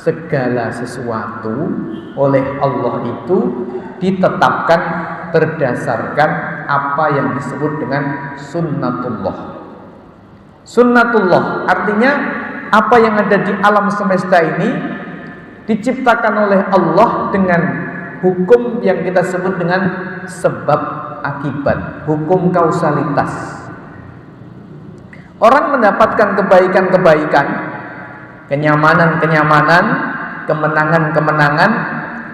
segala sesuatu oleh Allah itu ditetapkan berdasarkan apa yang disebut dengan sunnatullah. Sunnatullah artinya apa yang ada di alam semesta ini diciptakan oleh Allah dengan hukum yang kita sebut dengan sebab akibat, hukum kausalitas. Orang mendapatkan kebaikan-kebaikan, kenyamanan-kenyamanan, kemenangan-kemenangan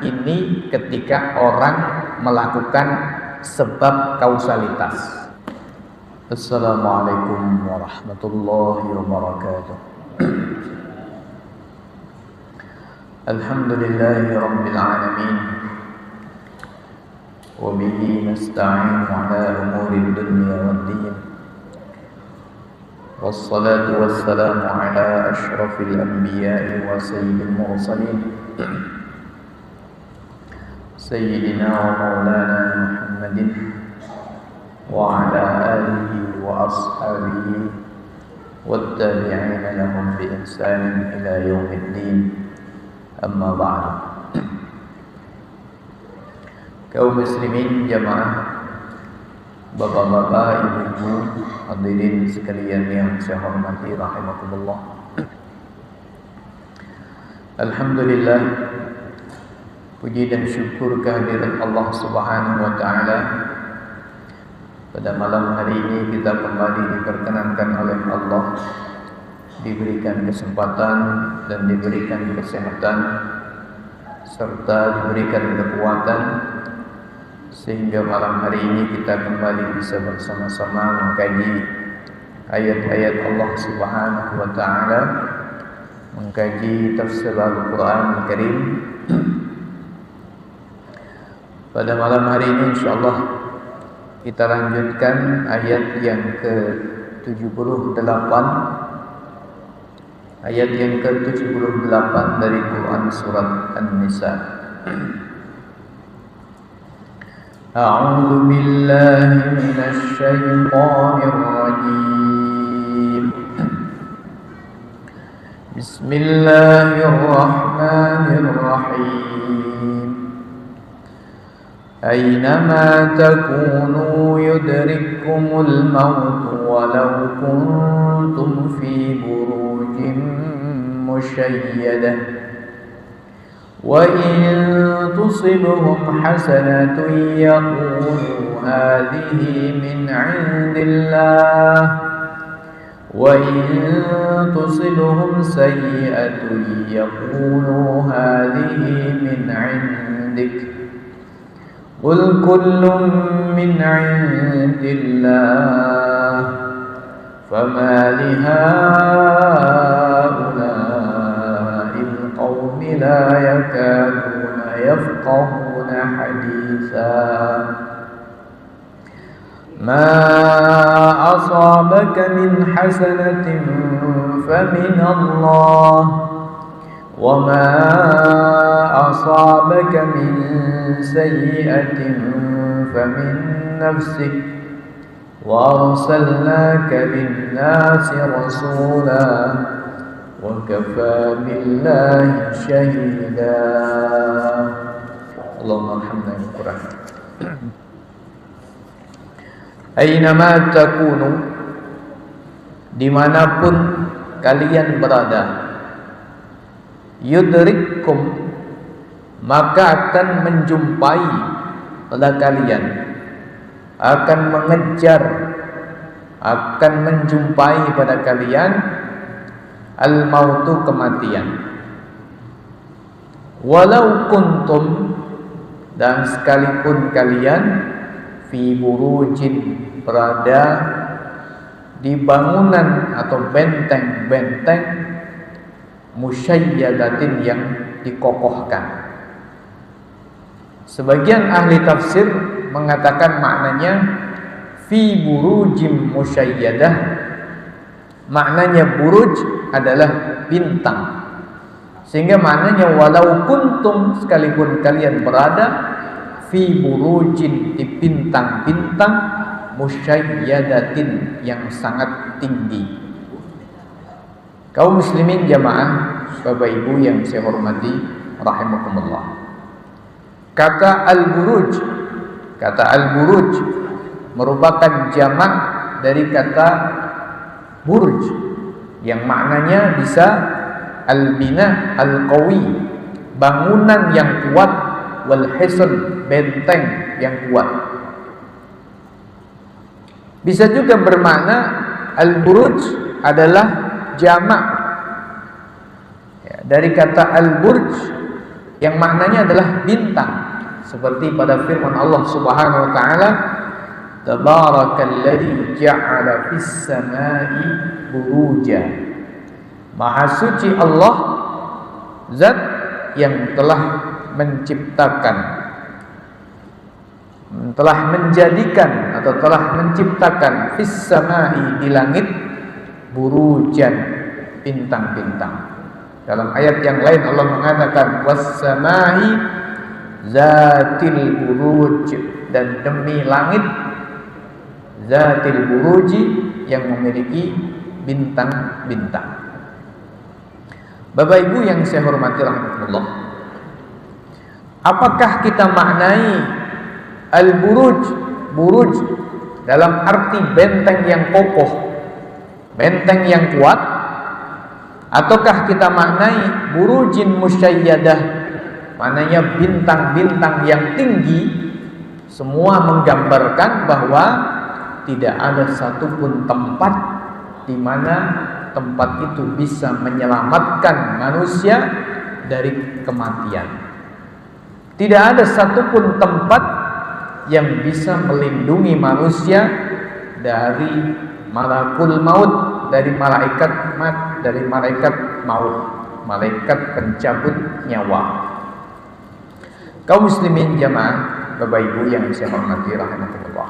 ini ketika orang melakukan sebab kausalitas. Assalamualaikum warahmatullahi wabarakatuh. Alhamdulillahi rabbil alamin. Wa bihi nasta'inu ala umuri dunya waddin. Wassalatu wassalamu ala ashrafil anbiya'i wa sayyidil mursalin. Sayyidina wa maulana Muhammadin wa ala alihi wa ashabihi wattabi'ina lahum bi ihsanin ila yaumiddin. Amma ba'd. Kaum muslimin jamaah, bapak-bapak, ibu-ibu, hadirin sekalian yang saya hormati rahimakumullah. Alhamdulillah, puji dan syukur kehadirat Allah Subhanahu wa taala. Pada malam hari ini kita kembali diperkenankan oleh Allah, diberikan kesempatan dan diberikan kesehatan serta diberikan kekuatan sehingga malam hari ini kita kembali bisa bersama-sama mengkaji ayat-ayat Allah Subhanahu wa taala, mengkaji tafsir Al-Qur'an Al-Karim. Pada malam hari ini insyaallah kita lanjutkan ayat yang ke-78, ayat yang ke-78 dari Quran surat An-Nisa. A'udzu billahi minasy syaithanir rajim. Bismillahirrahmanirrahim. Aynama takunu yudrikkumul maut walau kuntum fi burujin musyayyadah. وَإِن تُصِبْهُمْ حَسَنَةٌ يَقُولُوا هَذِهِ مِنْ عِنْدِ اللَّهِ وَإِن تُصِبْهُمْ سَيِّئَةٌ يَقُولُوا هَذِهِ مِنْ عِنْدِكَ قُلْ كُلٌّ مِنْ عِنْدِ اللَّهِ فَمَا لِهَؤُلَاءِ لا يكادون يفقهون حديثا ما أصابك من حسنة فمن الله وما أصابك من سيئة فمن نفسك وأرسلناك للناس رسولا وَكَفَى بِاللَّهِ شَهِيدًا. Allahumma arhamna bil Qur'an. Aynama takunu, dimanapun kalian berada, yudrikkum, maka akan menjumpai pada kalian, akan mengejar, akan menjumpai pada kalian al-mautu, kematian. Walau kuntum, dan sekalipun kalian fi burujin, berada di bangunan atau benteng-benteng musyayyadatin, yang dikokohkan. Sebagian ahli tafsir mengatakan maknanya fi burujim musyayyadah, maknanya buruj adalah bintang, sehingga maknanya walau kuntum, sekalipun kalian berada fi burujin, di bintang-bintang musyayyadatin, yang sangat tinggi. Kaum muslimin jamaah Bapak Ibu yang saya hormati rahimakumullah. Kata al-buruj merupakan jamak dari kata burj yang maknanya bisa al-bina al-qawi, bangunan yang kuat, wal hisn, benteng yang kuat. Bisa juga bermakna al-buruj adalah jamak ya, dari kata al-burj yang maknanya adalah bintang, seperti pada firman Allah Subhanahu wa taala, Tabarakalladzi ja'ala fis samai buruja. Maha suci Allah, zat yang telah menciptakan, telah menjadikan atau telah menciptakan fis samai, di langit, burujan, bintang-bintang. Dalam ayat yang lain Allah mengatakan was-samai zatil buruj, dan demi langit zatil buruji yang memiliki bintang-bintang. Bapak Ibu yang saya hormati rahimakumullah, apakah kita maknai al-buruj dalam arti benteng yang kokoh, benteng yang kuat, ataukah kita maknai burujin musyayyadah, maknanya bintang-bintang yang tinggi? Semua menggambarkan bahwa tidak ada satupun tempat di mana tempat itu bisa menyelamatkan manusia dari kematian. Tidak ada satupun tempat yang bisa melindungi manusia dari malakul maut, dari malaikat maut, malaikat pencabut nyawa. Kaum muslimin jamaah, Bapak Ibu yang saya hormati rahimakumullah,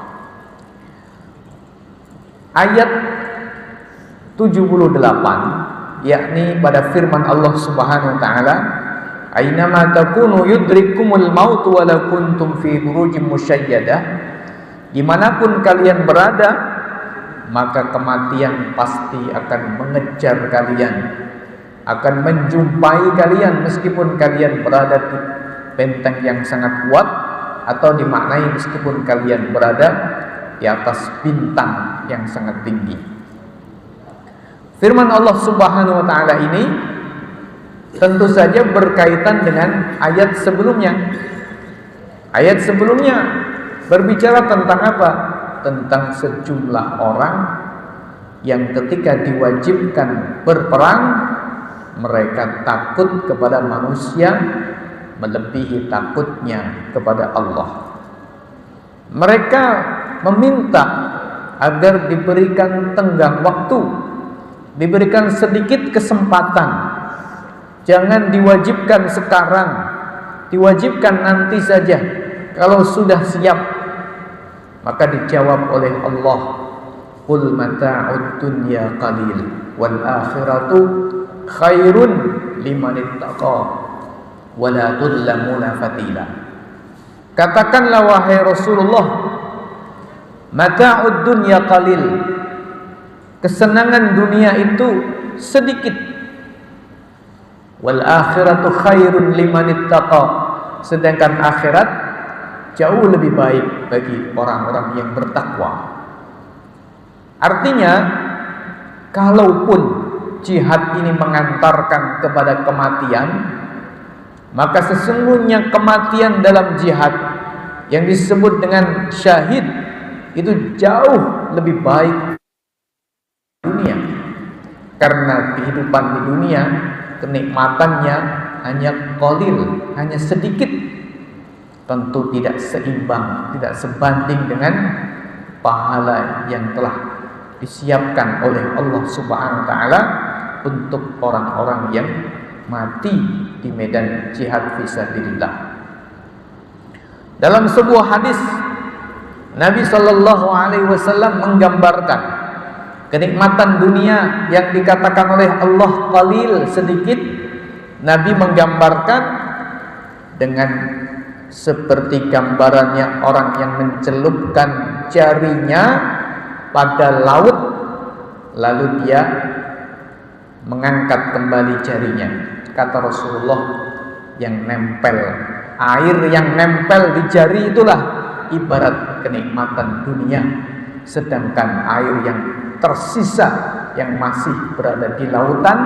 ayat 78, yakni pada firman Allah Subhanahu wa taala, "Ainama takunu yudrikumul maut walau kuntum fi burujin musyayyadah." Dimanapun kalian berada, maka kematian pasti akan mengejar kalian, akan menjumpai kalian meskipun kalian berada di benteng yang sangat kuat, atau dimaknai meskipun kalian berada di atas bintang yang sangat tinggi. Firman Allah Subhanahu wa taala ini tentu saja berkaitan dengan ayat sebelumnya. Ayat sebelumnya berbicara tentang apa? Tentang sejumlah orang yang ketika diwajibkan berperang, mereka takut kepada manusia melebihi takutnya kepada Allah. Mereka meminta agar diberikan tenggang waktu, diberikan sedikit kesempatan. Jangan diwajibkan sekarang, diwajibkan nanti saja. Kalau sudah siap, maka dijawab oleh Allah, "Qul mata'ud dunya qalil wal akhiratu khairun liman ittaqa wa la tudlamuna fatila." Katakanlah wahai Rasulullah, mata'ud dunya qalil, kesenangan dunia itu sedikit, wal akhiratu khairun liman ittaqa, sedangkan akhirat jauh lebih baik bagi orang-orang yang bertakwa. Artinya, kalaupun jihad ini mengantarkan kepada kematian, maka sesungguhnya kematian dalam jihad yang disebut dengan syahid itu jauh lebih baik dunia. Karena kehidupan di dunia, kenikmatannya hanya qalil, hanya sedikit, tentu tidak seimbang, tidak sebanding dengan pahala yang telah disiapkan oleh Allah Subhanahu wa taala untuk orang-orang yang mati di medan jihad fisabilillah. Dalam sebuah hadis, Nabi sallallahu alaihi wasallam menggambarkan kenikmatan dunia yang dikatakan oleh Allah qalil, sedikit. Nabi menggambarkan dengan seperti gambarannya orang yang mencelupkan jarinya pada laut, lalu dia mengangkat kembali jarinya. kata Rasulullah, yang nempel, air yang nempel di jari itulah ibarat kenikmatan dunia. Sedangkan air yang tersisa yang masih berada di lautan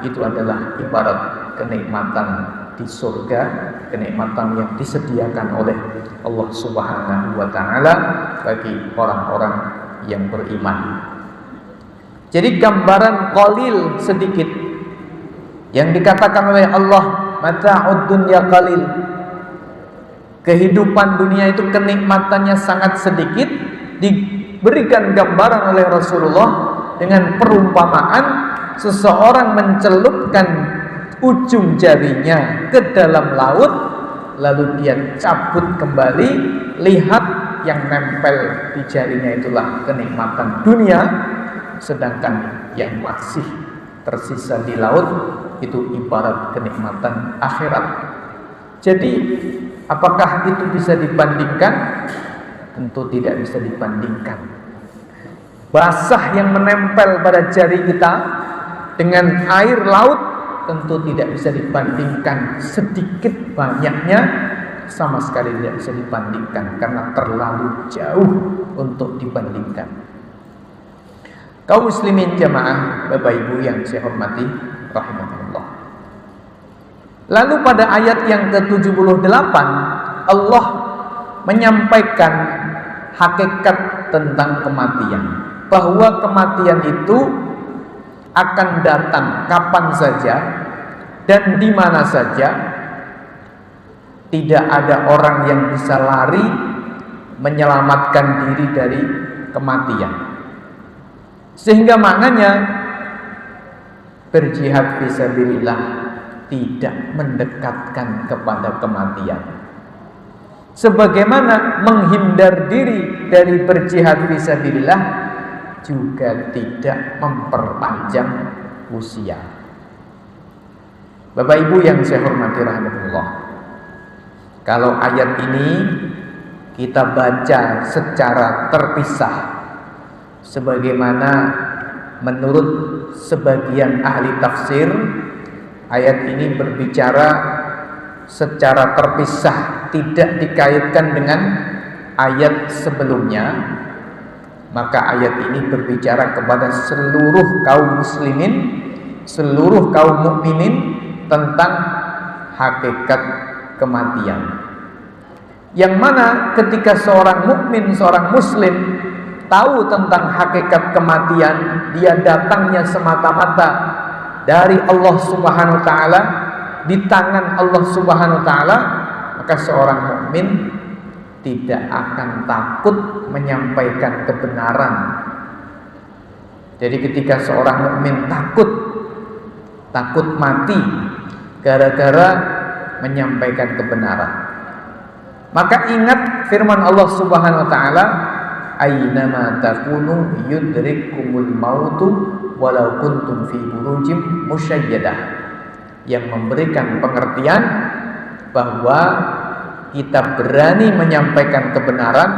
itu adalah ibarat kenikmatan di surga, kenikmatan yang disediakan oleh Allah Subhanahu wa taala bagi orang-orang yang beriman. Jadi gambaran qalil, sedikit, yang dikatakan oleh Allah mata'ud dunya qalil. Kehidupan dunia itu kenikmatannya sangat sedikit, diberikan gambaran oleh Rasulullah dengan perumpamaan seseorang mencelupkan ujung jarinya ke dalam laut, lalu dia cabut kembali, lihat yang nempel di jarinya itulah kenikmatan dunia, sedangkan yang masih tersisa di laut itu ibarat kenikmatan akhirat. Jadi apakah itu bisa dibandingkan? Tentu tidak bisa dibandingkan. Basah yang menempel pada jari kita dengan air laut tentu tidak bisa dibandingkan. Sedikit banyaknya sama sekali tidak bisa dibandingkan karena terlalu jauh untuk dibandingkan. Kaum muslimin jamaah, Bapak Ibu yang saya hormati rahimahullah. Lalu pada ayat yang ke-78 Allah menyampaikan hakikat tentang kematian, bahwa kematian itu akan datang kapan saja dan di mana saja. Tidak ada orang yang bisa lari menyelamatkan diri dari kematian. Sehingga maknanya berjihad fisabilillah tidak mendekatkan kepada kematian. Sebagaimana menghindar diri dari berjihad fisabilillah juga tidak memperpanjang usia. Bapak Ibu yang saya hormati rahimahullah, kalau ayat ini kita baca secara terpisah, sebagaimana menurut sebagian ahli tafsir, ayat ini berbicara secara terpisah, tidak dikaitkan dengan ayat sebelumnya. Maka ayat ini berbicara kepada seluruh kaum muslimin, seluruh kaum mukminin tentang hakikat kematian. Yang mana ketika seorang mukmin, seorang muslim tahu tentang hakikat kematian, dia datangnya semata-mata dari Allah Subhanahu wa taala, di tangan Allah Subhanahu wa taala, maka seorang mukmin tidak akan takut menyampaikan kebenaran. Jadi ketika seorang mukmin takut mati gara-gara menyampaikan kebenaran, maka ingat firman Allah Subhanahu wa taala, "Ainama takunu yudrikumul mautu walau kuntum fi burujim musyayyadah," yang memberikan pengertian bahwa kita berani menyampaikan kebenaran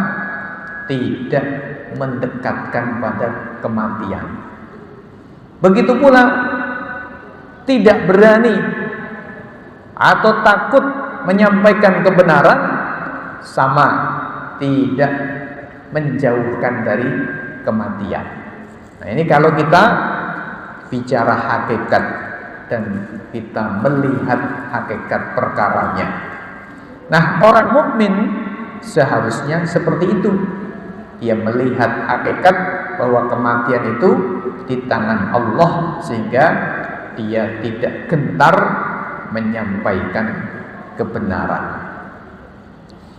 tidak mendekatkan pada kematian. Begitu pula tidak berani atau takut menyampaikan kebenaran sama tidak menjauhkan dari kematian. Nah, ini kalau kita bicara hakikat dan kita melihat hakikat perkaranya. Nah, orang mukmin seharusnya seperti itu. Dia melihat hakikat bahwa kematian itu di tangan Allah, sehingga dia tidak gentar menyampaikan kebenaran.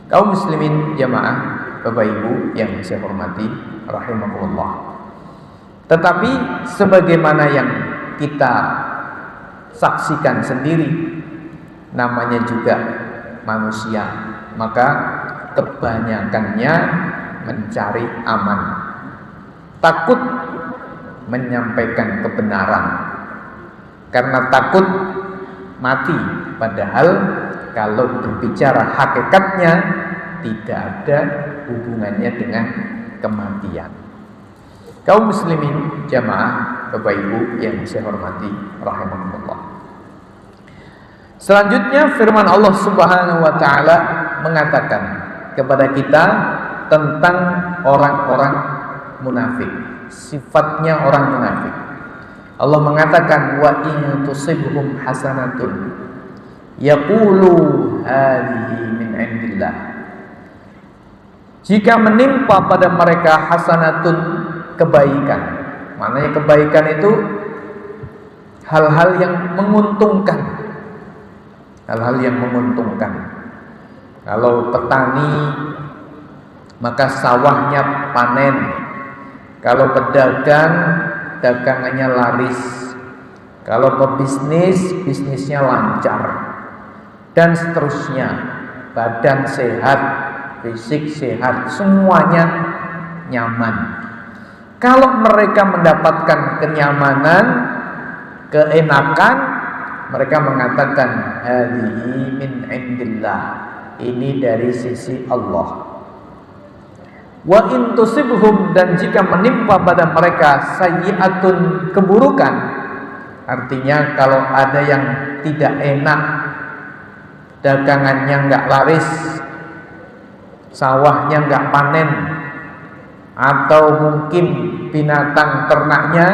Kaum muslimin jamaah, Bapak Ibu yang saya hormati rahimahullah. Tetapi sebagaimana yang kita saksikan sendiri, namanya juga manusia, maka kebanyakannya mencari aman, takut menyampaikan kebenaran karena takut mati. Padahal kalau berbicara hakikatnya tidak ada hubungannya dengan kematian. Kaum muslimin jamaah, Bapak Ibu yang saya hormati rahimahullah. Selanjutnya firman Allah Subhanahu wa taala mengatakan kepada kita tentang orang-orang munafik, sifatnya orang munafik. Allah mengatakan wa in tusibhum hasanatun yaqulu hadhihi min indillah. Jika menimpa pada mereka hasanatun, kebaikan. Maknanya kebaikan itu hal-hal yang menguntungkan. Hal-hal yang menguntungkan. Kalau petani maka sawahnya panen. Kalau pedagang dagangannya laris. Kalau pebisnis bisnisnya lancar. Dan seterusnya. Badan sehat, fisik sehat, semuanya nyaman. Kalau mereka mendapatkan kenyamanan, keenakan, mereka mengatakan hadhihi min indillah, ini dari sisi Allah. Wa in tusibhum, dan jika menimpa pada mereka sayyi'atun, keburukan, artinya kalau ada yang tidak enak, dagangannya enggak laris, sawahnya enggak panen, atau mungkin binatang ternaknya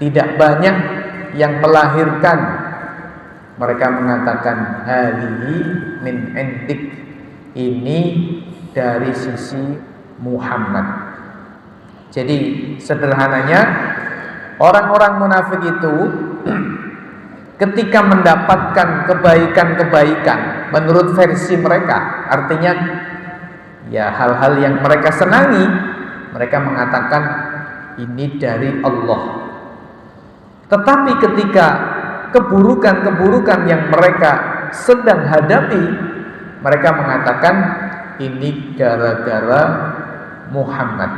tidak banyak yang melahirkan, mereka mengatakan hadhihi min indik, ini dari sisi Muhammad. Jadi sederhananya orang-orang munafik itu ketika mendapatkan kebaikan-kebaikan menurut versi mereka, artinya ya hal-hal yang mereka senangi, mereka mengatakan ini dari Allah. Tetapi ketika keburukan-keburukan yang mereka sedang hadapi, mereka mengatakan ini gara-gara Muhammad.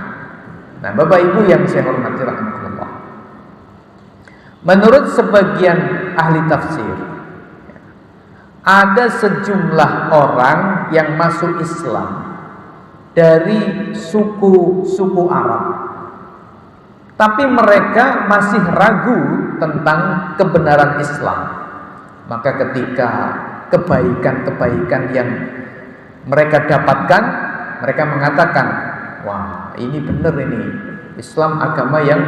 Nah, Bapak Ibu yang saya hormati rahimakumullah, menurut sebagian ahli tafsir, ada sejumlah orang yang masuk Islam dari suku Arab, tapi mereka masih ragu tentang kebenaran Islam. Maka ketika kebaikan-kebaikan yang mereka dapatkan, mereka mengatakan, wah ini benar, ini Islam agama yang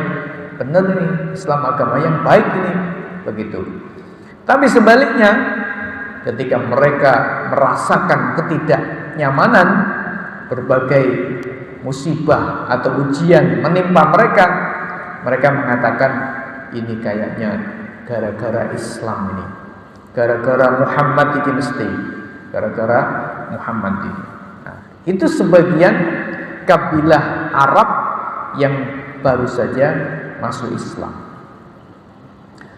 benar, ini Islam agama yang baik ini, begitu. Tapi sebaliknya, ketika mereka merasakan ketidaknyamanan, berbagai musibah atau ujian menimpa mereka, mereka mengatakan ini kayaknya gara-gara Islam ini, gara-gara Muhammad ini, mesti gara-gara Muhammad ini. Nah, itu sebagian kabilah Arab yang baru saja masuk Islam.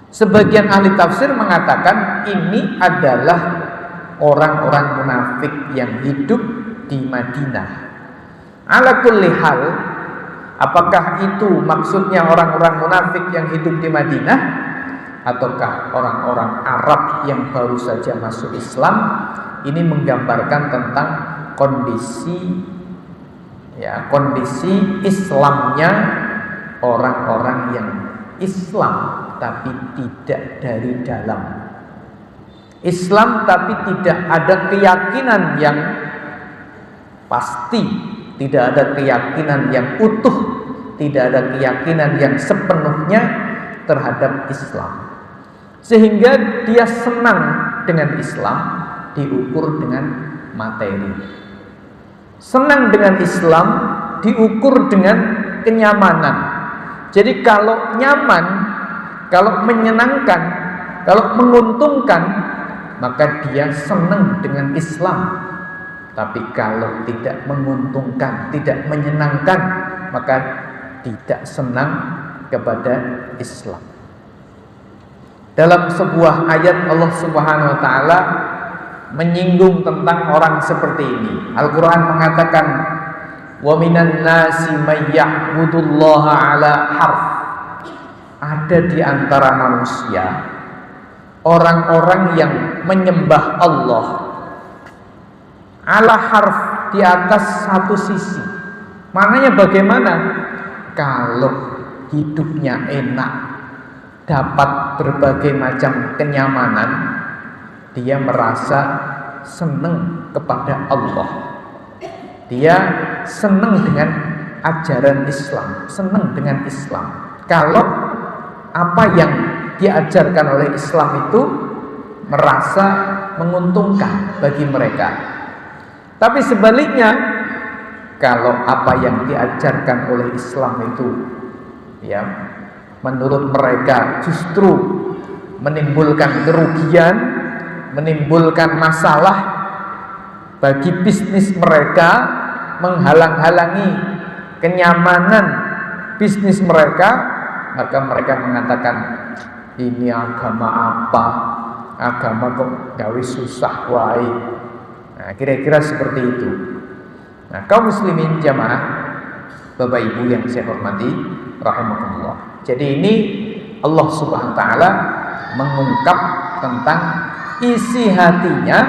Sebagian ahli tafsir mengatakan ini adalah orang-orang munafik yang hidup di Madinah. Ala kulli hal, apakah itu maksudnya orang-orang munafik yang hidup di Madinah, ataukah orang-orang Arab yang baru saja masuk Islam? Ini menggambarkan tentang kondisi Islamnya orang-orang yang Islam tapi tidak dari dalam Islam, tapi tidak ada keyakinan yang pasti, tidak ada keyakinan yang utuh, tidak ada keyakinan yang sepenuhnya terhadap Islam, sehingga dia senang dengan Islam diukur dengan materi. Senang dengan Islam diukur dengan kenyamanan. Jadi kalau nyaman, kalau menyenangkan, kalau menguntungkan, maka dia senang dengan Islam. Tapi kalau tidak menguntungkan, tidak menyenangkan, maka tidak senang kepada Islam. Dalam sebuah ayat Allah Subhanahu wa taala menyinggung tentang orang seperti ini. Al-Quran mengatakan, wa minan nasi may ya'budullaha ala harf. Ada di antara manusia orang-orang yang menyembah Allah ala harf, di atas satu sisi. Maknanya bagaimana? Kalau hidupnya enak, dapat berbagai macam kenyamanan, dia merasa senang kepada Allah. Dia senang dengan ajaran Islam, senang dengan Islam. Kalau apa yang diajarkan oleh Islam itu merasa menguntungkan bagi mereka. Tapi sebaliknya, kalau apa yang diajarkan oleh Islam itu ya menurut mereka justru menimbulkan kerugian, menimbulkan masalah bagi bisnis mereka, menghalang-halangi kenyamanan bisnis mereka, maka mereka mengatakan, ini agama apa? Agama kok gawe susah wae. Nah, kira-kira seperti itu. Nah, kaum muslimin jamaah, Bapak Ibu yang saya hormati rahimakumullah. Jadi ini Allah Subhanahu wa taala mengungkap tentang isi hatinya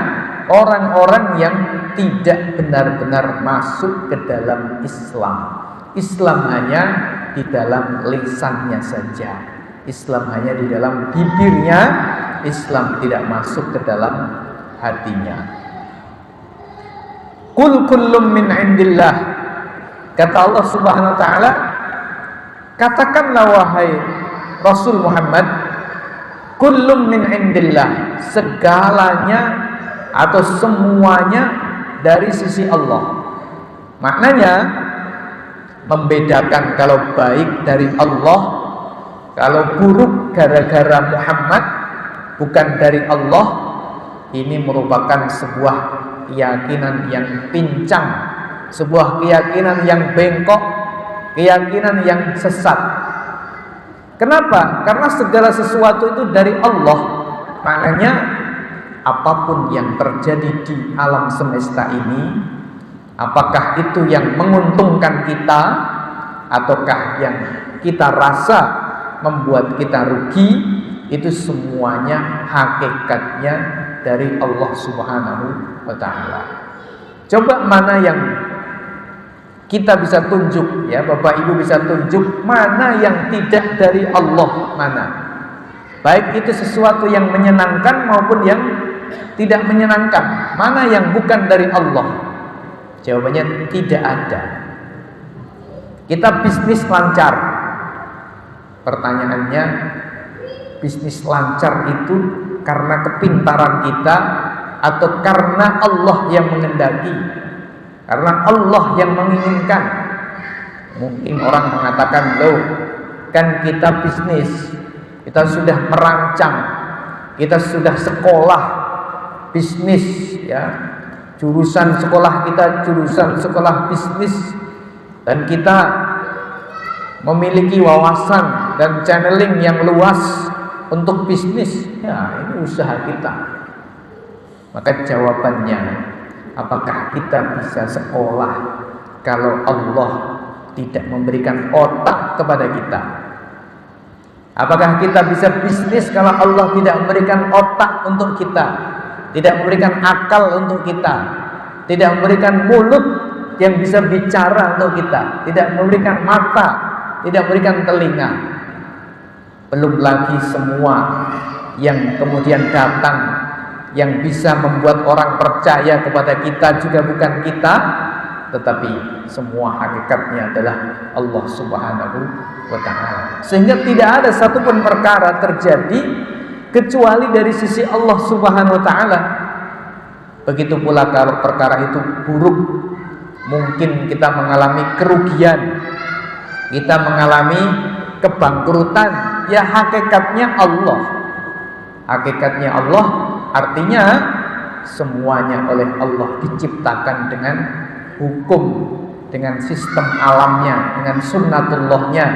orang-orang yang tidak benar-benar masuk ke dalam Islam. Islam hanya di dalam lisannya saja. Islam hanya di dalam bibirnya. Islam tidak masuk ke dalam hatinya. Qul kullum min indillah. Kata Allah Subhanahu wa taala, katakanlah wahai Rasul Muhammad, kullum min indillah, segalanya atau semuanya dari sisi Allah. Maknanya membedakan kalau baik dari Allah, kalau buruk gara-gara Muhammad bukan dari Allah, ini merupakan sebuah keyakinan yang pincang, sebuah keyakinan yang bengkok, keyakinan yang sesat. Kenapa? Karena segala sesuatu itu dari Allah. Maknanya apapun yang terjadi di alam semesta ini, apakah itu yang menguntungkan kita ataukah yang kita rasa membuat kita rugi, itu semuanya hakikatnya dari Allah Subhanahu wa taala. Coba mana yang kita bisa tunjuk, ya Bapak Ibu bisa tunjuk mana yang tidak dari Allah, mana? Baik itu sesuatu yang menyenangkan maupun yang tidak menyenangkan. Mana yang bukan dari Allah? Jawabannya tidak ada. Kita bisnis lancar. Pertanyaannya, bisnis lancar itu karena kepintaran kita atau karena Allah yang mengendaki? Karena Allah yang menginginkan. Mungkin orang mengatakan, loh, kan kita bisnis, kita sudah merancang, kita sudah sekolah bisnis, ya, jurusan sekolah kita jurusan sekolah bisnis, dan kita memiliki wawasan dan channeling yang luas untuk bisnis. Ya, ini usaha kita. Maka jawabannya, apakah kita bisa sekolah kalau Allah tidak memberikan otak kepada kita? Apakah kita bisa bisnis kalau Allah tidak memberikan otak untuk kita, tidak memberikan akal untuk kita, tidak memberikan mulut yang bisa bicara untuk kita, tidak memberikan mata, tidak memberikan telinga? Belum lagi semua yang kemudian datang yang bisa membuat orang percaya kepada kita juga bukan kita, tetapi semua hakikatnya adalah Allah Subhanahu wa ta'ala. Sehingga tidak ada satupun perkara terjadi kecuali dari sisi Allah Subhanahu wa ta'ala. Begitu pula kalau perkara itu buruk, mungkin kita mengalami kerugian, kita mengalami kebangkrutan, ya hakikatnya Allah. Hakikatnya Allah artinya semuanya oleh Allah diciptakan dengan hukum, dengan sistem alamnya, dengan sunnatullahnya.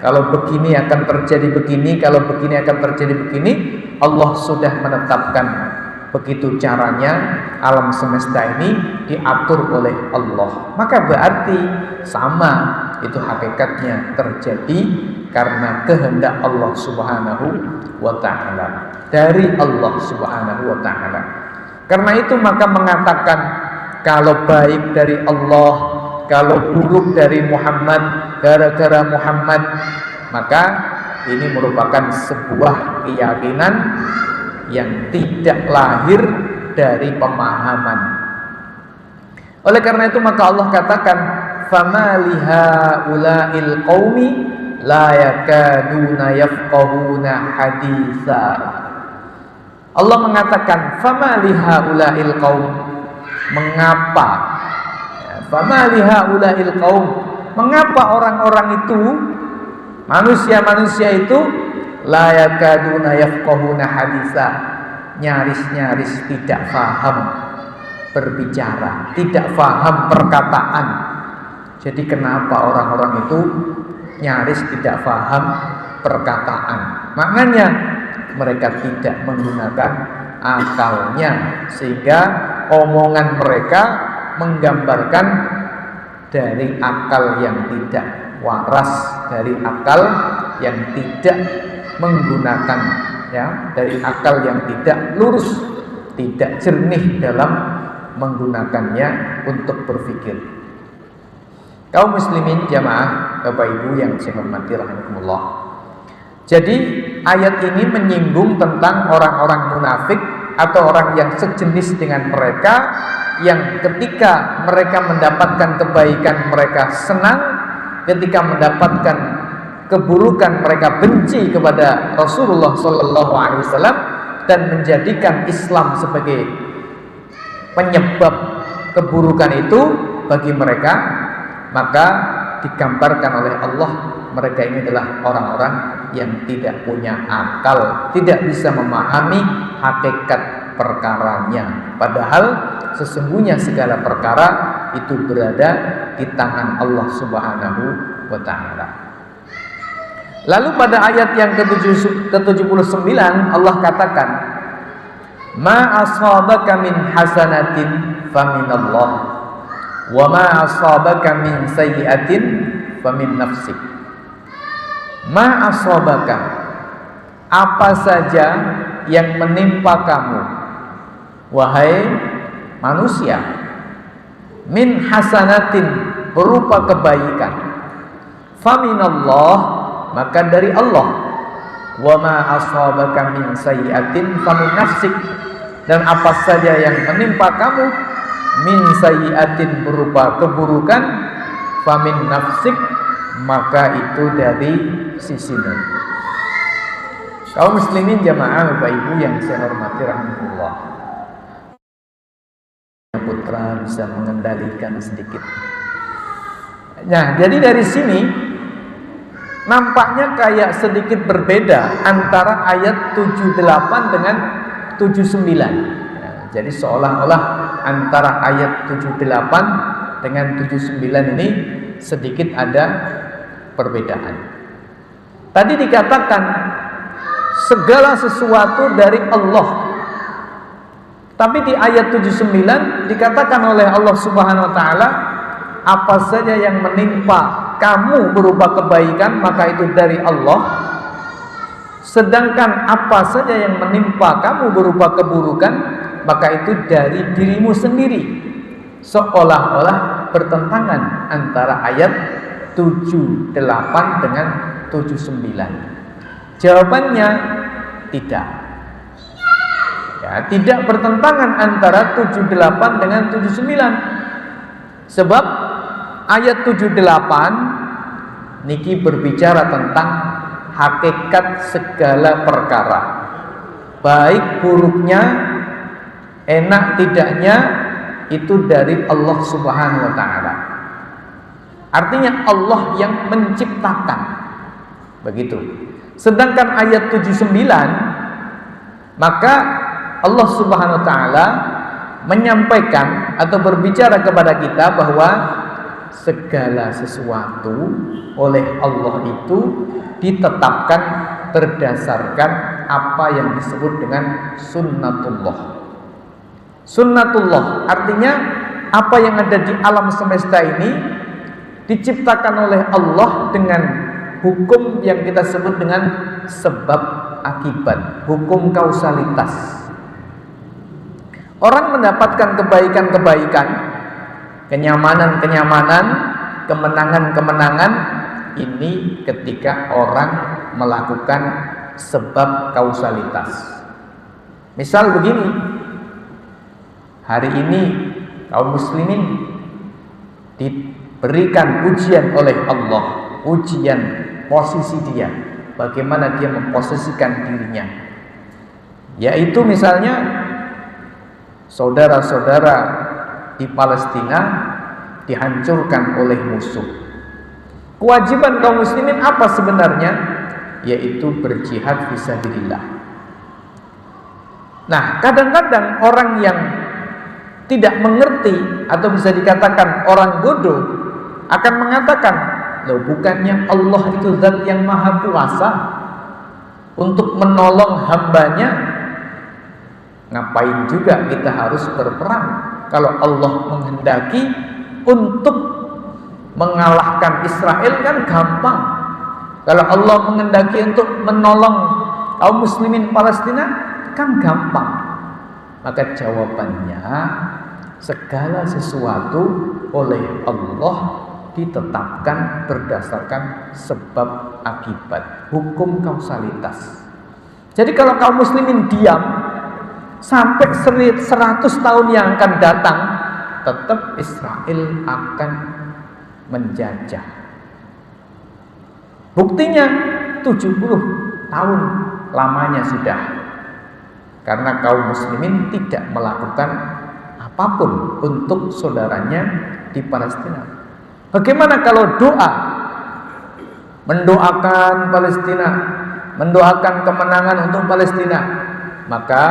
Kalau begini akan terjadi begini, kalau begini akan terjadi begini. Allah sudah menetapkan begitu caranya alam semesta ini diatur oleh Allah. Maka berarti sama, itu hakikatnya terjadi karena kehendak Allah Subhanahu wa ta'ala, dari Allah Subhanahu wa ta'ala. Karena itu maka mengatakan kalau baik dari Allah, kalau buruk dari Muhammad, gara-gara Muhammad, maka ini merupakan sebuah keyakinan yang tidak lahir dari pemahaman. Oleh karena itu maka Allah katakan, fama lihaula'il qaumi la yakaduna yafqahuna haditsa. Allah mengatakan, fama lihaula'il qaum, mengapa fama lihaula'il qaum, mengapa orang-orang itu, manusia-manusia itu, la yakaduna yafqahuna haditsa, nyaris-nyaris tidak faham berbicara, tidak faham perkataan. Jadi kenapa orang-orang itu nyaris tidak faham perkataan? Maknanya mereka tidak menggunakan akalnya, sehingga omongan mereka menggambarkan dari akal yang tidak waras, dari akal yang tidak menggunakan, ya, dari akal yang tidak lurus, tidak jernih dalam menggunakannya untuk berpikir. Kaum muslimin jamaah, Bapak Ibu yang saya hormati rahimakumullah. Jadi ayat ini menyinggung tentang orang-orang munafik atau orang yang sejenis dengan mereka, yang ketika mereka mendapatkan kebaikan mereka senang, ketika mendapatkan keburukan mereka benci kepada Rasulullah SAW dan menjadikan Islam sebagai penyebab keburukan itu bagi mereka. Maka digambarkan oleh Allah, mereka ini adalah orang-orang yang tidak punya akal, tidak bisa memahami hakikat perkaranya. Padahal sesungguhnya segala perkara itu berada di tangan Allah Subhanahu wa ta'ala. Lalu pada ayat yang ke-79 Allah katakan, ma asabaka min hasanatin faminallah wa ma asabaka min sayyi'atin famin nafsik. Ma asabaka, apa saja yang menimpa kamu wahai manusia, min hasanatin, berupa kebaikan, faminallah, maka dari Allah, wa ma asabaka min sayyi'atin famin nafsik, dan apa saja yang menimpa kamu min sayyi'atin, berupa keburukan, famin nafsik, maka itu dari sisimu. Kaum muslimin jamaah Bapak Ibu yang saya hormati rahmatullah, putra bisa mengendalikan sedikit. Nah, jadi dari sini nampaknya kayak sedikit berbeda antara ayat 78 dengan 79. Nah, jadi seolah-olah antara ayat 78 dengan 79 ini sedikit ada perbedaan. Tadi dikatakan segala sesuatu dari Allah, tapi di ayat 79 dikatakan oleh Allah Subhanahu wa ta'ala, apa saja yang menimpa kamu berupa kebaikan maka itu dari Allah, sedangkan apa saja yang menimpa kamu berupa keburukan maka itu dari dirimu sendiri. Seolah-olah bertentangan antara ayat 78 dengan 79. Jawabannya tidak. Ya, tidak bertentangan antara 78 dengan 79. Sebab ayat 78 niki berbicara tentang hakikat segala perkara, baik buruknya, enak tidaknya, itu dari Allah Subhanahu wa ta'ala. Artinya Allah yang menciptakan, begitu. Sedangkan ayat 79, maka Allah Subhanahu wa ta'ala menyampaikan atau berbicara kepada kita bahwa segala sesuatu oleh Allah itu ditetapkan berdasarkan apa yang disebut dengan sunnatullah. Sunnatullah artinya apa yang ada di alam semesta ini diciptakan oleh Allah dengan hukum yang kita sebut dengan sebab akibat, hukum kausalitas. Orang mendapatkan kebaikan-kebaikan, kenyamanan-kenyamanan, kemenangan-kemenangan ini ketika orang melakukan sebab kausalitas. Misal begini, hari ini kaum muslimin diberikan ujian oleh Allah, ujian posisi dia, bagaimana dia memposisikan dirinya, yaitu misalnya saudara-saudara di Palestina dihancurkan oleh musuh. Kewajiban kaum muslimin apa sebenarnya? Yaitu berjihad fisabilillah. Nah, kadang-kadang orang yang tidak mengerti atau bisa dikatakan orang bodoh akan mengatakan, loh, bukannya Allah itu zat yang maha kuasa untuk menolong hambanya, ngapain juga kita harus berperang kalau Allah menghendaki untuk mengalahkan Israel kan gampang. Kalau Allah menghendaki untuk menolong kaum muslimin Palestina kan gampang. Maka jawabannya, segala sesuatu oleh Allah ditetapkan berdasarkan sebab akibat, hukum kausalitas. Jadi kalau kaum muslimin diam sampai 100 tahun yang akan datang, tetap Israel akan menjajah. Buktinya 70 tahun lamanya sudah, karena kaum muslimin tidak melakukan apapun untuk saudaranya di Palestina. Bagaimana kalau doa, mendoakan Palestina, mendoakan kemenangan untuk Palestina, maka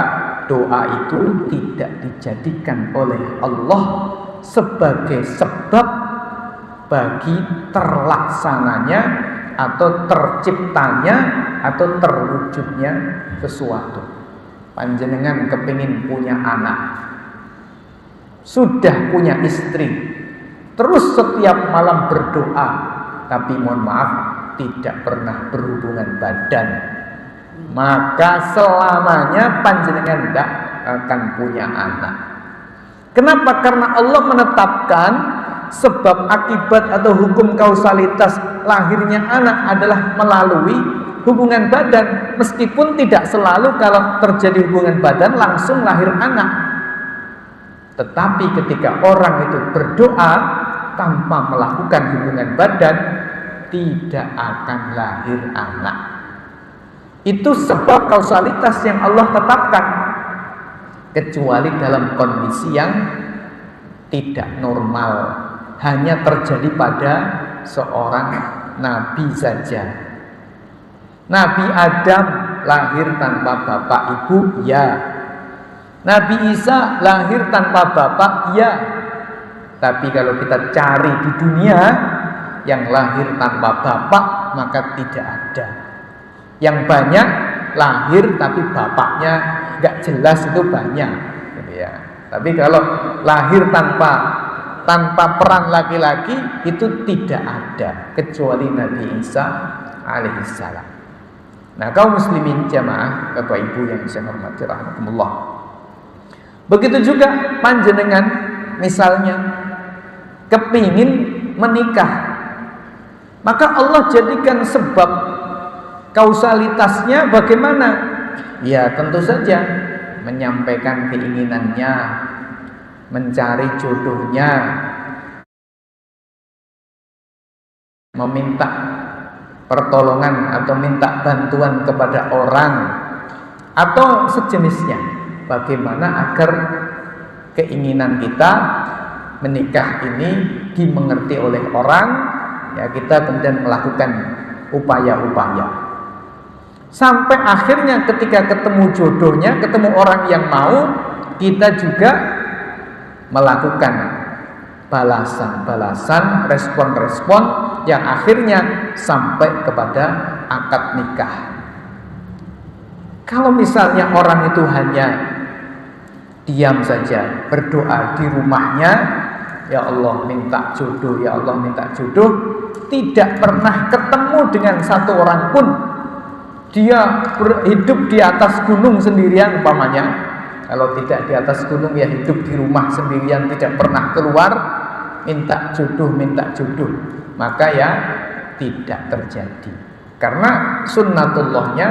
doa itu tidak dijadikan oleh Allah sebagai sebab bagi terlaksananya atau terciptanya atau terwujudnya sesuatu. Panjenengan kepingin punya anak, sudah punya istri, terus setiap malam berdoa, tapi mohon maaf tidak pernah berhubungan badan, maka selamanya panjenengan tidak akan punya anak. Kenapa? Karena Allah menetapkan sebab akibat atau hukum kausalitas lahirnya anak adalah melalui hubungan badan, meskipun tidak selalu kalau terjadi hubungan badan langsung lahir anak. Tetapi ketika orang itu berdoa tanpa melakukan hubungan badan, tidak akan lahir anak. Itu sebab kausalitas yang Allah tetapkan, kecuali dalam kondisi yang tidak normal, hanya terjadi pada seorang nabi saja. Nabi Adam lahir tanpa bapak ibu, ya. Nabi Isa lahir tanpa bapak, ya. Tapi kalau kita cari di dunia yang lahir tanpa bapak, maka tidak ada. Yang banyak lahir tapi bapaknya nggak jelas, itu banyak, gitu ya. Tapi kalau lahir tanpa peran laki-laki itu tidak ada, kecuali Nabi Isa alaihissalam. Nah, kaum muslimin jamaah, Bapak Ibu yang saya hormati rahimakumullah, begitu juga panjenengan misalnya kepingin menikah, maka Allah jadikan sebab kausalitasnya bagaimana? Ya tentu saja menyampaikan keinginannya, mencari jodohnya, meminta pertolongan atau minta bantuan kepada orang atau sejenisnya. Bagaimana agar keinginan kita menikah ini dimengerti oleh orang, ya kita kemudian melakukan upaya-upaya sampai akhirnya ketika ketemu jodohnya, ketemu orang yang mau, kita juga melakukan balasan-balasan, respon-respon yang akhirnya sampai kepada akad nikah. Kalau misalnya orang itu hanya diam saja, berdoa di rumahnya, ya Allah minta jodoh, ya Allah minta jodoh, tidak pernah ketemu dengan satu orang pun, dia hidup di atas gunung sendirian umpamanya. Kalau tidak di atas gunung, ya hidup di rumah sendirian, tidak pernah keluar, minta jodoh, maka ya tidak terjadi, karena sunnatullahnya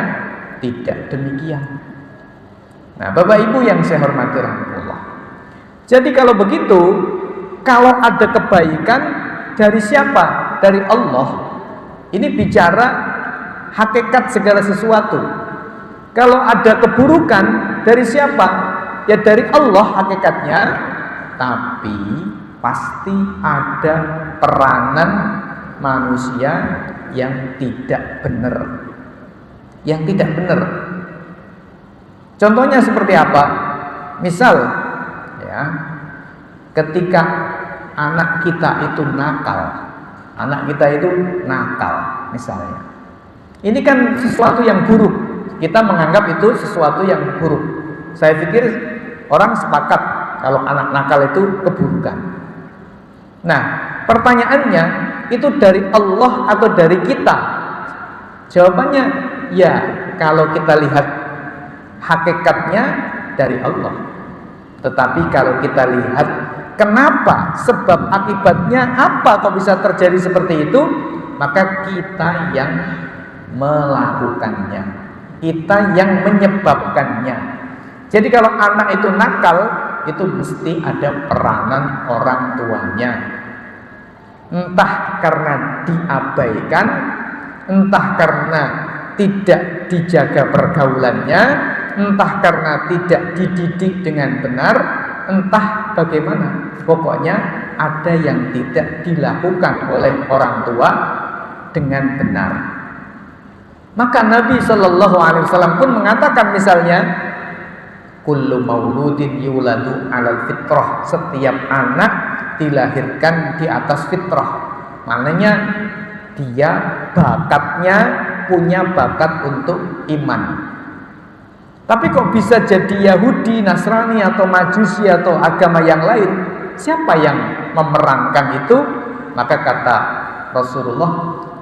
tidak demikian. Nah, Bapak Ibu yang saya hormati rahmatullah. Jadi kalau begitu, kalau ada kebaikan dari siapa? Dari Allah. Ini bicara hakikat segala sesuatu. Kalau ada keburukan dari siapa? Ya dari Allah hakikatnya. Tapi pasti ada peranan manusia yang tidak benar. Yang tidak benar. Contohnya seperti apa? Misal ya, ketika anak kita itu nakal, misalnya. Ini kan sesuatu yang buruk. Kita menganggap itu sesuatu yang buruk. Saya pikir orang sepakat kalau anak nakal itu keburukan. Nah, pertanyaannya itu dari Allah atau dari kita? Jawabannya ya, kalau kita lihat hakikatnya dari Allah. Tetapi kalau kita lihat kenapa, sebab akibatnya apa kok bisa terjadi seperti itu, maka kita yang melakukannya, kita yang menyebabkannya. Jadi kalau anak itu nakal, itu mesti ada peranan orang tuanya. Entah karena diabaikan, entah karena tidak dijaga pergaulannya, entah karena tidak dididik dengan benar, entah bagaimana. Pokoknya ada yang tidak dilakukan oleh orang tua dengan benar. Maka Nabi Shallallahu Alaihi Wasallam pun mengatakan misalnya, kullu mauludin yuladu alal fitrah, setiap anak dilahirkan di atas fitrah. Maknanya dia bakatnya punya bakat untuk iman. Tapi kok bisa jadi Yahudi, Nasrani atau Majusi atau agama yang lain? Siapa yang memerankan itu? Maka kata Rasulullah,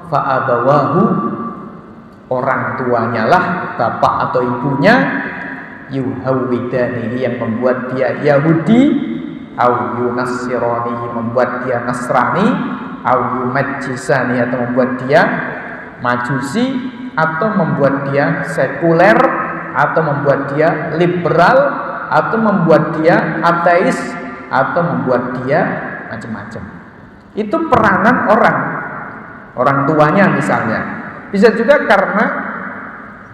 fa'abawahu, orang tuanya lah, bapak atau ibunya, yuhawidanihi, yang membuat dia Yahudi, au yunassiranihi, membuat dia Nasrani, au yumajjisani, atau membuat dia Majusi, atau membuat dia sekuler, atau membuat dia liberal, atau membuat dia ateis, atau membuat dia macam-macam. Itu peranan orang tuanya misalnya. Bisa juga karena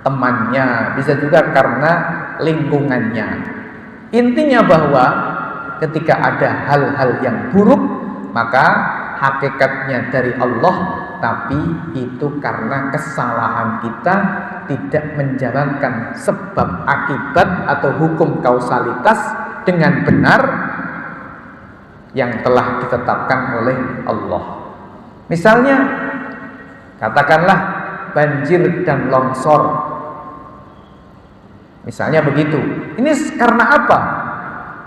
temannya, bisa juga karena lingkungannya. Intinya bahwa ketika ada hal-hal yang buruk, maka hakikatnya dari Allah, tapi itu karena kesalahan kita tidak menjalankan sebab akibat atau hukum kausalitas dengan benar yang telah ditetapkan oleh Allah. Misalnya, katakanlah banjir dan longsor, misalnya begitu. Ini karena apa?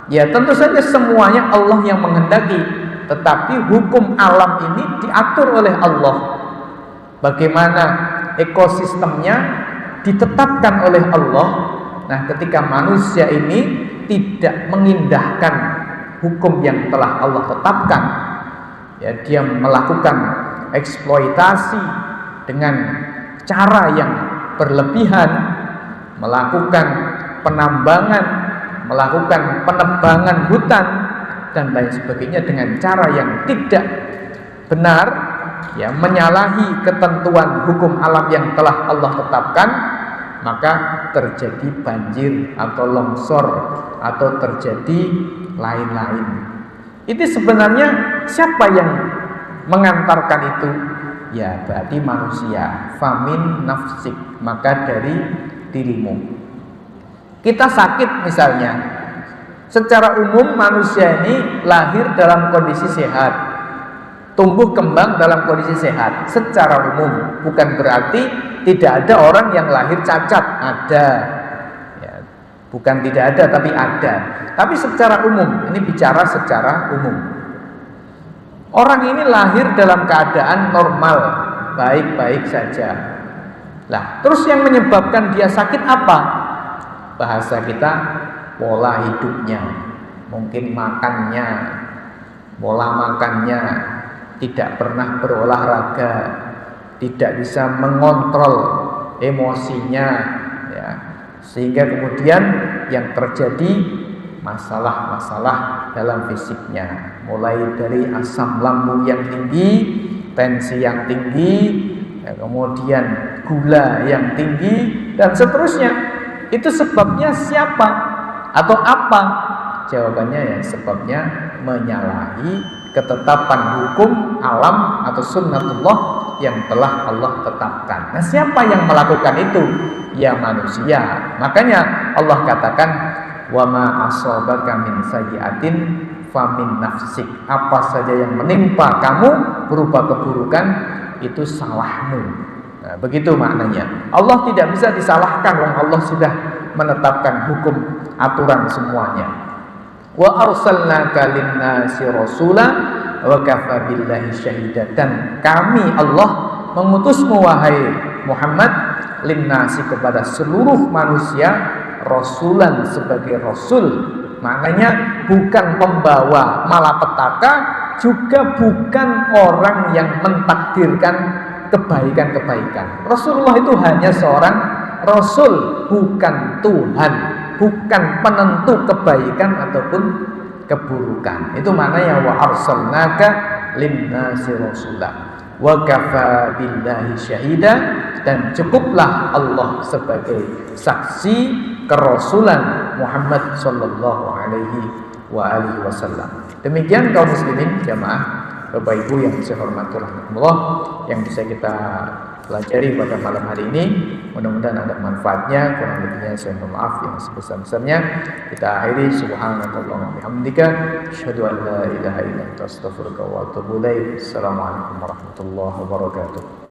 Ya tentu saja semuanya Allah yang menghendaki. Tetapi hukum alam ini diatur oleh Allah. Bagaimana ekosistemnya ditetapkan oleh Allah. Nah, ketika manusia ini tidak mengindahkan hukum yang telah Allah tetapkan, ya, dia melakukan eksploitasi dengan cara yang berlebihan, melakukan penambangan, melakukan penebangan hutan dan lain sebagainya dengan cara yang tidak benar, ya, menyalahi ketentuan hukum alam yang telah Allah tetapkan, maka terjadi banjir atau longsor atau terjadi lain-lain. Itu sebenarnya siapa yang mengantarkan itu? Ya berarti manusia. Famin nafsik, maka dari dirimu. Kita sakit misalnya, secara umum manusia ini lahir dalam kondisi sehat, tumbuh kembang dalam kondisi sehat secara umum. Bukan berarti tidak ada orang yang lahir cacat, ada ya, bukan tidak ada tapi ada. Tapi secara umum, ini bicara secara umum, orang ini lahir dalam keadaan normal, baik-baik saja. Lah, terus yang menyebabkan dia sakit apa? Bahasa kita, pola hidupnya, mungkin makannya, pola makannya, tidak pernah berolahraga, tidak bisa mengontrol emosinya, ya, sehingga kemudian yang terjadi masalah-masalah dalam fisiknya, mulai dari asam lambung yang tinggi, tensi yang tinggi, ya, kemudian gula yang tinggi, dan seterusnya. Itu sebabnya siapa atau apa? Jawabannya ya sebabnya menyalahi ketetapan hukum alam atau sunnatullah yang telah Allah tetapkan. Nah, siapa yang melakukan itu? Ya manusia. Makanya Allah katakan, wa ma asabaka min sayyi'atin famin nafsik. Apa saja yang menimpa kamu berupa keburukan itu salahmu. Nah, begitu maknanya. Allah tidak bisa disalahkan, wong Allah sudah menetapkan hukum aturan semuanya. Wa arsalnaka lin-nasi rasula wa kafa billahi syahida. Dan kami Allah mengutusmu wahai Muhammad lin-nasi kepada seluruh manusia rasulan sebagai rasul. Maknanya bukan pembawa malapetaka, juga bukan orang yang mentakdirkan kebaikan-kebaikan. Rasulullah itu hanya seorang rasul, bukan Tuhan, bukan penentu kebaikan ataupun keburukan. Itu maknanya wa arsalnaka lin-nasi rasula wa kafa billahi syahida. Dan cukuplah Allah sebagai saksi kerasulan Muhammad sallallahu alaihi wa alihi wasallam. Demikian kaum muslimin jamaah Bapak Ibu yang saya hormati rahimakumullah, yang bisa kita pelajari pada malam hari ini. Mudah-mudahan ada manfaatnya. Kurang lebihnya saya mohon maaf yang sebesar-besarnya. Kita akhiri subhanakallahumma wa bihamdika asyhadu an la ilaha illa anta astaghfiruka wa atubu ilaik. Assalamualaikum warahmatullahi wabarakatuh.